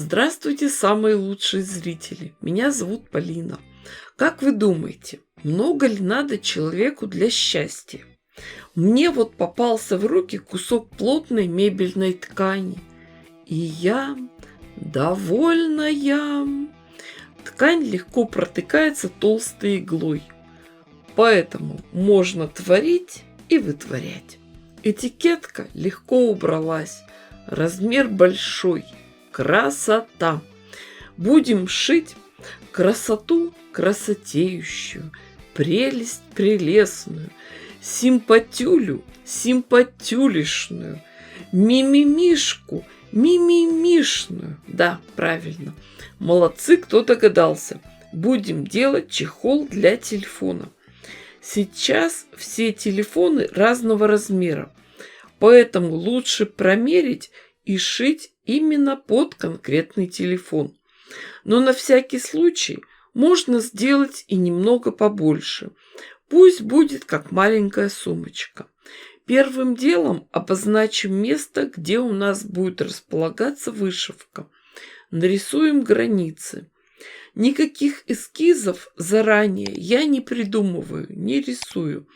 Здравствуйте, самые лучшие зрители! Меня зовут Полина. Как вы думаете, много ли надо человеку для счастья? Мне вот попался в руки кусок плотной мебельной ткани, и я довольная. Ткань легко протыкается толстой иглой, поэтому можно творить и вытворять. Этикетка легко убралась, размер большой. Красота! Будем шить красоту красотеющую, прелесть прелестную, симпатюлю симпатюлишную, мимимишку мимимишную. Да, правильно. Молодцы, кто догадался. Будем делать чехол для телефона. Сейчас все телефоны разного размера, поэтому лучше промерить и шить именно под конкретный телефон. Но на всякий случай можно сделать и немного побольше. Пусть будет как маленькая сумочка. Первым делом обозначим место, где у нас будет располагаться вышивка. Нарисуем границы. Никаких эскизов заранее я не придумываю, не рисую.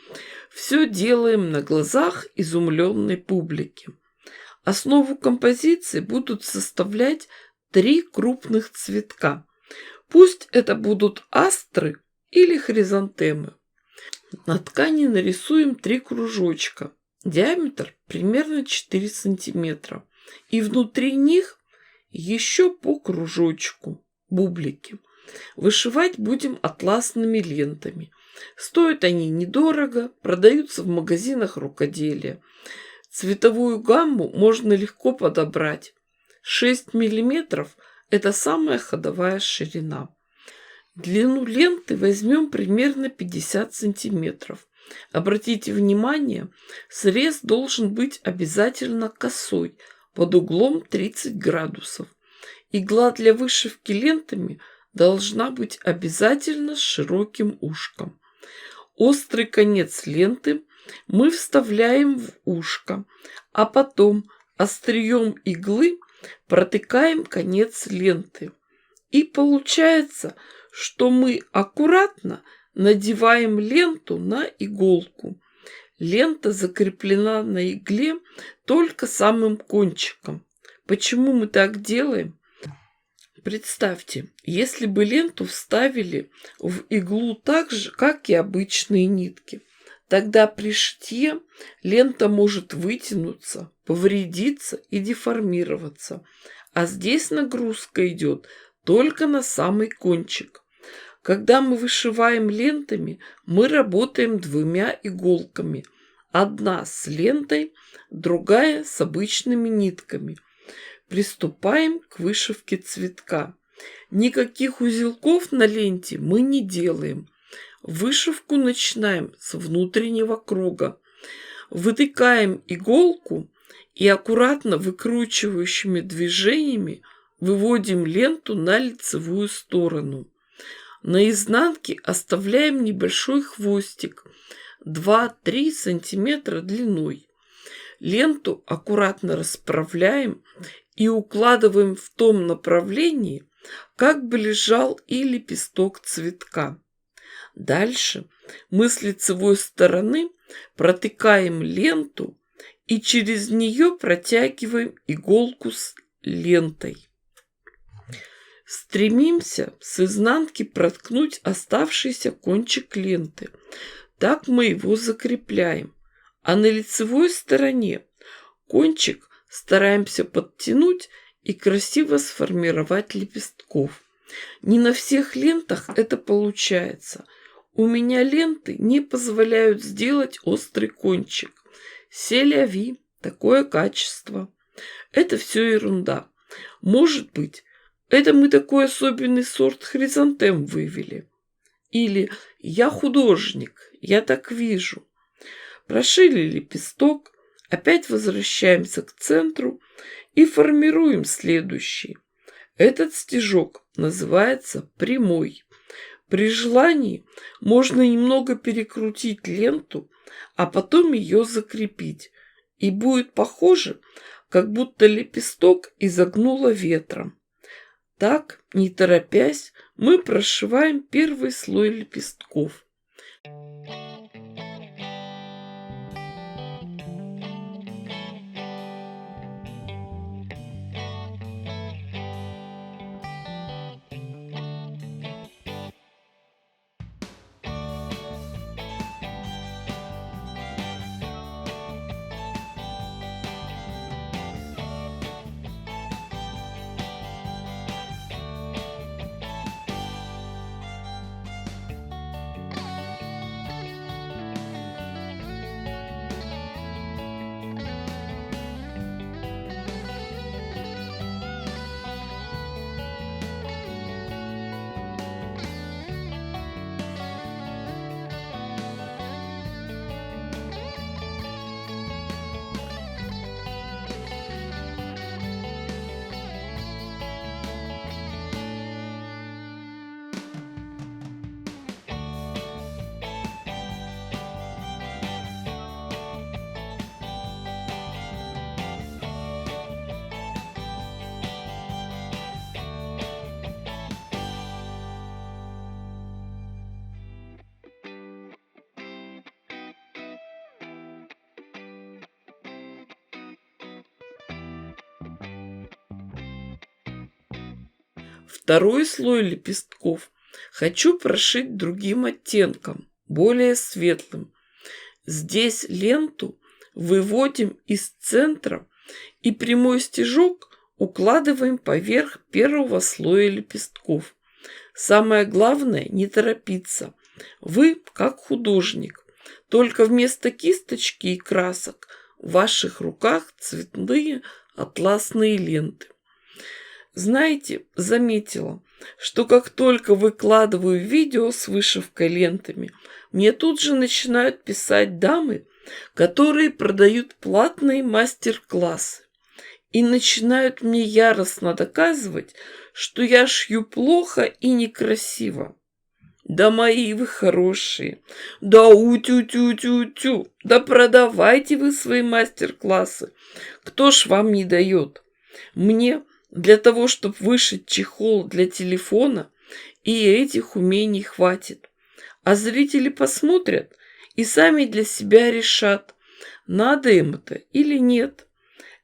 Все делаем на глазах изумленной публики. Основу композиции будут составлять 3 крупных цветка. Пусть это будут астры или хризантемы. На ткани нарисуем 3 кружочка. Диаметр примерно 4 сантиметра. И внутри них еще по кружочку, бублики. Вышивать будем атласными лентами. Стоят они недорого, продаются в магазинах рукоделия. Цветовую гамму можно легко подобрать. 6 мм – это самая ходовая ширина. Длину ленты возьмем примерно 50 см. Обратите внимание, срез должен быть обязательно косой, под углом 30 градусов. Игла для вышивки лентами должна быть обязательно с широким ушком. Острый конец ленты мы вставляем в ушко, а потом острием иглы протыкаем конец ленты. И получается, что мы аккуратно надеваем ленту на иголку. Лента закреплена на игле только самым кончиком. Почему мы так делаем? Представьте, если бы ленту вставили в иглу так же, как и обычные нитки. Тогда при шитье лента может вытянуться, повредиться и деформироваться. А здесь нагрузка идет только на самый кончик. Когда мы вышиваем лентами, мы работаем 2 иголками. Одна с лентой, другая с обычными нитками. Приступаем к вышивке цветка. Никаких узелков на ленте мы не делаем. Вышивку начинаем с внутреннего круга. Вытыкаем иголку и аккуратно выкручивающими движениями выводим ленту на лицевую сторону. На изнанке оставляем небольшой хвостик 2-3 см длиной. Ленту аккуратно расправляем и укладываем в том направлении, как бы лежал и лепесток цветка. Дальше мы с лицевой стороны протыкаем ленту и через нее протягиваем иголку с лентой. Стремимся с изнанки проткнуть оставшийся кончик ленты. Так мы его закрепляем. А на лицевой стороне кончик стараемся подтянуть и красиво сформировать лепестков. Не на всех лентах это получается. У меня ленты не позволяют сделать острый кончик. Селяви, такое качество. Это все ерунда. Может быть, это мы такой особенный сорт хризантем вывели. Или я художник, я так вижу. Прошили лепесток, опять возвращаемся к центру и формируем следующий. Этот стежок называется прямой. При желании можно немного перекрутить ленту, а потом ее закрепить. И будет похоже, как будто лепесток изогнуло ветром. Так, не торопясь, мы прошиваем первый слой лепестков. Второй слой лепестков хочу прошить другим оттенком, более светлым. Здесь ленту выводим из центра и прямой стежок укладываем поверх первого слоя лепестков. Самое главное не торопиться. Вы как художник, только вместо кисточки и красок в ваших руках цветные атласные ленты. Знаете, заметила, что как только выкладываю видео с вышивкой лентами, мне тут же начинают писать дамы, которые продают платные мастер-классы, и начинают мне яростно доказывать, что я шью плохо и некрасиво. Да мои вы хорошие, да утю-тю-тю-тю, да продавайте вы свои мастер-классы, кто ж вам не дает? Мне для того, чтобы вышить чехол для телефона, и этих умений хватит. А зрители посмотрят и сами для себя решат, надо им это или нет.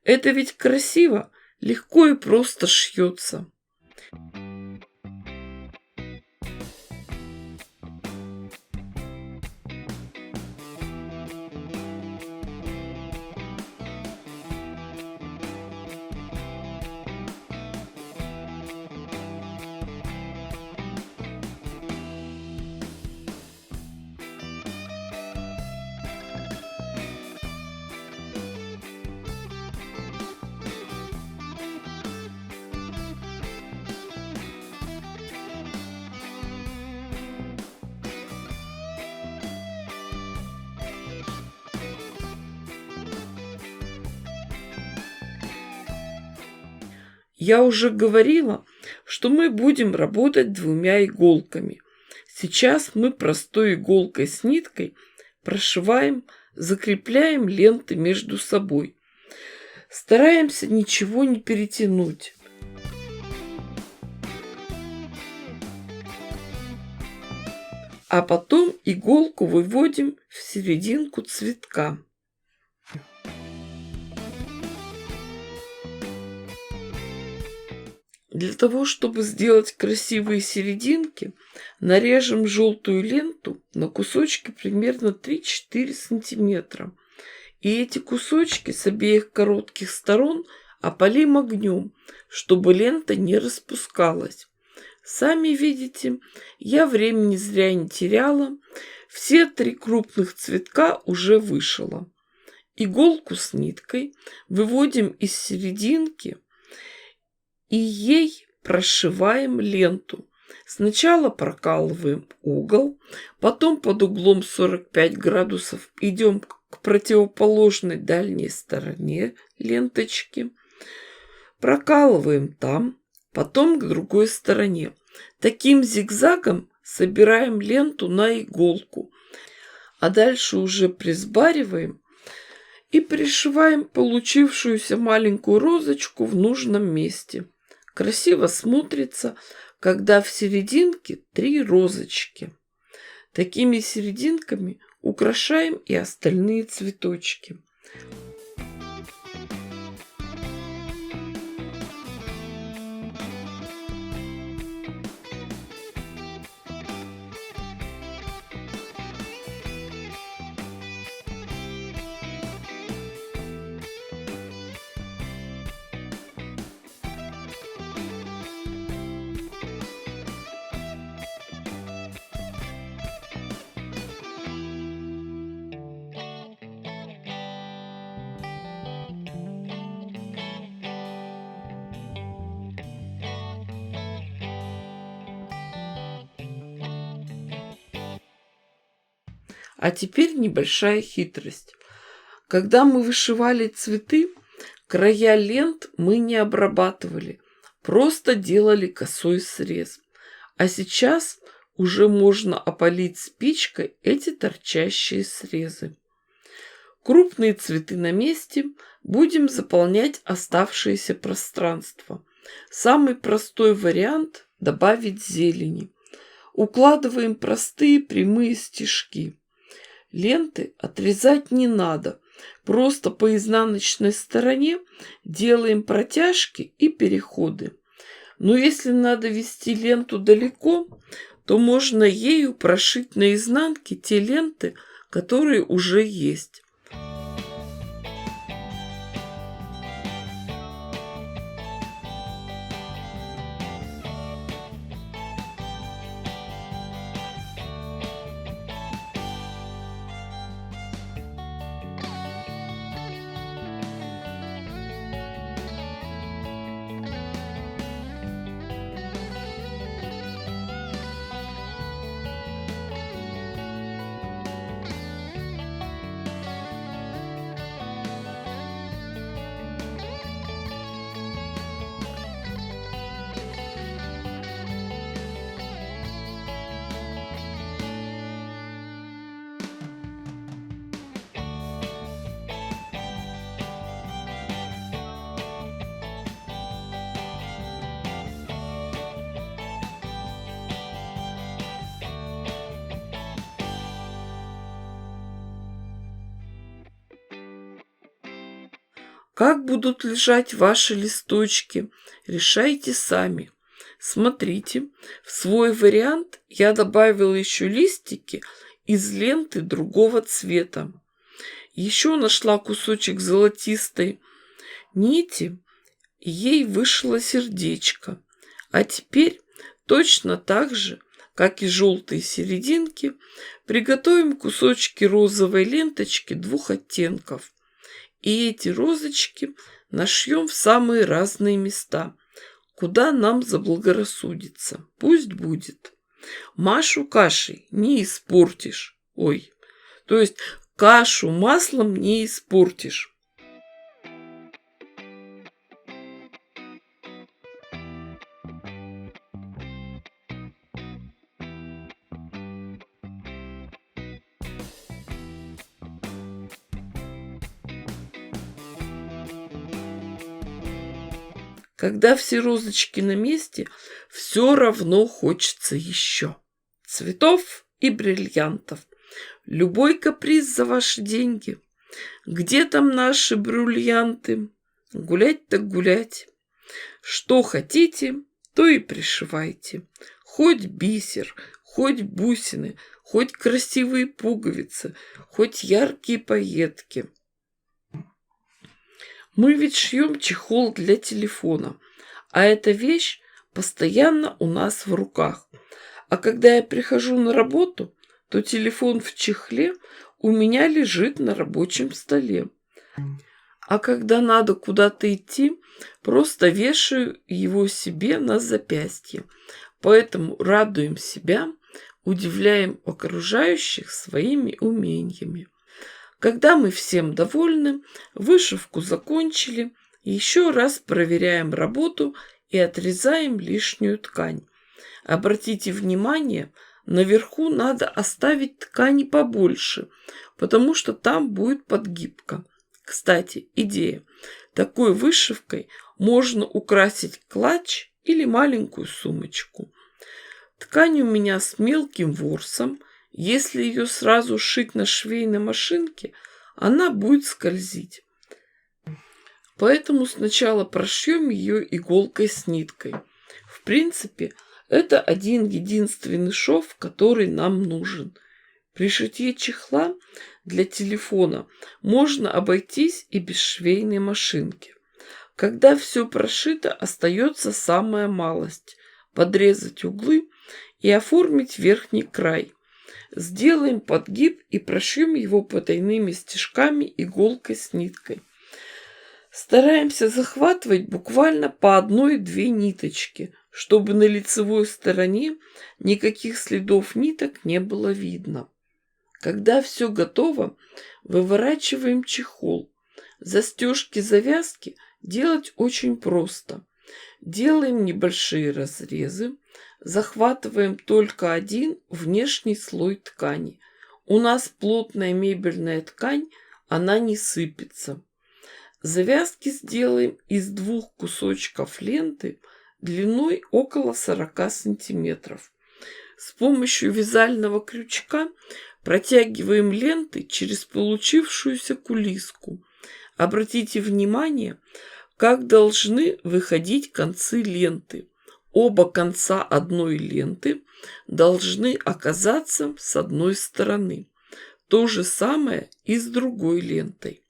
Это ведь красиво, легко и просто шьется. Я уже говорила, что мы будем работать двумя иголками. Сейчас мы простой иголкой с ниткой прошиваем, закрепляем ленты между собой. Стараемся ничего не перетянуть. А потом иголку выводим в серединку цветка. Для того, чтобы сделать красивые серединки, нарежем желтую ленту на кусочки примерно 3-4 сантиметра. И эти кусочки с обеих коротких сторон опалим огнем, чтобы лента не распускалась. Сами видите, я времени зря не теряла. Все 3 крупных цветка уже вышила. Иголку с ниткой выводим из серединки и ей прошиваем ленту. Сначала прокалываем угол, потом под углом 45 градусов идем к противоположной дальней стороне ленточки, прокалываем там, потом к другой стороне. Таким зигзагом собираем ленту на иголку, а дальше уже присбариваем и пришиваем получившуюся маленькую розочку в нужном месте. красиво смотрится, когда в серединке 3 розочки. Такими серединками украшаем и остальные цветочки. А теперь небольшая хитрость. Когда мы вышивали цветы, края лент мы не обрабатывали, просто делали косой срез. А сейчас уже можно опалить спичкой эти торчащие срезы. Крупные цветы на месте, будем заполнять оставшееся пространство. Самый простой вариант – добавить зелени. Укладываем простые прямые стежки. Ленты отрезать не надо, просто по изнаночной стороне делаем протяжки и переходы. Но если надо вести ленту далеко, то можно ею прошить на изнанке те ленты, которые уже есть. Как будут лежать ваши листочки, решайте сами. Смотрите, в свой вариант я добавила еще листики из ленты другого цвета. Еще нашла кусочек золотистой нити, и ей вышло сердечко. А теперь точно так же, как и желтые серединки, приготовим кусочки розовой ленточки 2 оттенков. И эти розочки нашьем в самые разные места, куда нам заблагорассудится. Пусть будет. Машу кашей не испортишь. Ой, то есть кашу маслом не испортишь. Когда все розочки на месте, все равно хочется еще. Цветов и бриллиантов. Любой каприз за ваши деньги. Где там наши бриллианты? Гулять так гулять. Что хотите, то и пришивайте. Хоть бисер, хоть бусины, хоть красивые пуговицы, хоть яркие пайетки. Мы ведь шьем чехол для телефона, а эта вещь постоянно у нас в руках. А когда я прихожу на работу, то телефон в чехле у меня лежит на рабочем столе. А когда надо куда-то идти, просто вешаю его себе на запястье. Поэтому радуем себя, удивляем окружающих своими умениями. Когда мы всем довольны, вышивку закончили, еще раз проверяем работу и отрезаем лишнюю ткань. Обратите внимание, наверху надо оставить ткани побольше, потому что там будет подгибка. Кстати, идея. Такой вышивкой можно украсить клатч или маленькую сумочку. Ткань у меня с мелким ворсом. Если ее сразу шить на швейной машинке, она будет скользить. Поэтому сначала прошьем ее иголкой с ниткой. В принципе, это один единственный шов, который нам нужен. При шитье чехла для телефона можно обойтись и без швейной машинки. Когда все прошито, остается самая малость – подрезать углы и оформить верхний край. Сделаем подгиб и прошьем его потайными стежками иголкой с ниткой. Стараемся захватывать буквально по 1-2 ниточки, чтобы на лицевой стороне никаких следов ниток не было видно. Когда все готово, выворачиваем чехол. Застежки-завязки делать очень просто. Делаем небольшие разрезы, захватываем только один внешний слой ткани. У нас плотная мебельная ткань, она не сыпется. Завязки сделаем из 2 кусочков ленты длиной около 40 сантиметров. С помощью вязального крючка протягиваем ленты через получившуюся кулиску. Обратите внимание, как должны выходить концы ленты. Оба конца одной ленты должны оказаться с одной стороны. То же самое и с другой лентой.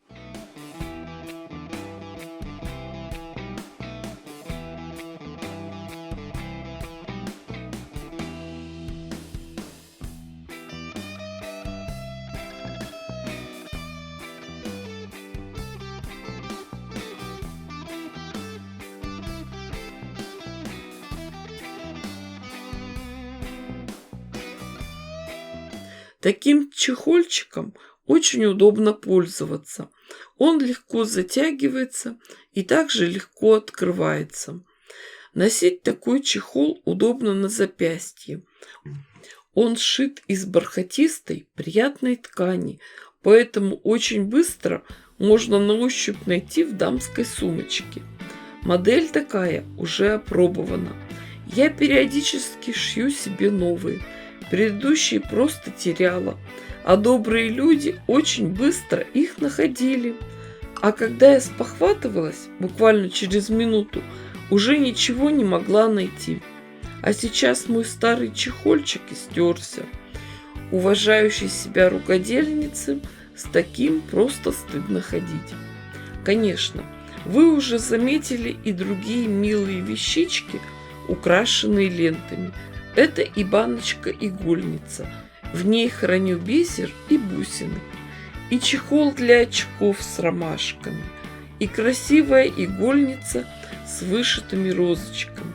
Таким чехольчиком очень удобно пользоваться. Он легко затягивается и также легко открывается. Носить такой чехол удобно на запястье. Он сшит из бархатистой, приятной ткани, поэтому очень быстро можно на ощупь найти в дамской сумочке. Модель такая уже опробована. Я периодически шью себе новые. Предыдущие просто теряла, а добрые люди очень быстро их находили. А когда я спохватывалась, буквально через минуту, уже ничего не могла найти. А сейчас мой старый чехольчик истерся. Уважающей себя рукодельнице с таким просто стыдно ходить. Конечно, вы уже заметили и другие милые вещички, украшенные лентами. Это и баночка-игольница. В ней храню бисер и бусины. И чехол для очков с ромашками. И красивая игольница с вышитыми розочками.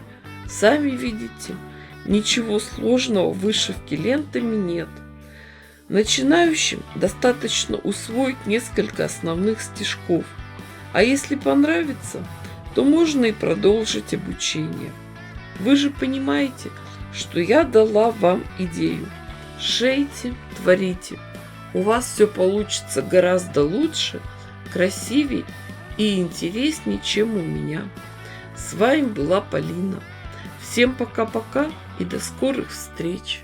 Сами видите, ничего сложного в вышивке лентами нет. Начинающим достаточно усвоить несколько основных стежков. А если понравится, то можно и продолжить обучение. Вы же понимаете, что я дала вам идею. Шейте, творите. У вас все получится гораздо лучше, красивее и интереснее, чем у меня. С вами была Полина. Всем пока-пока и до скорых встреч!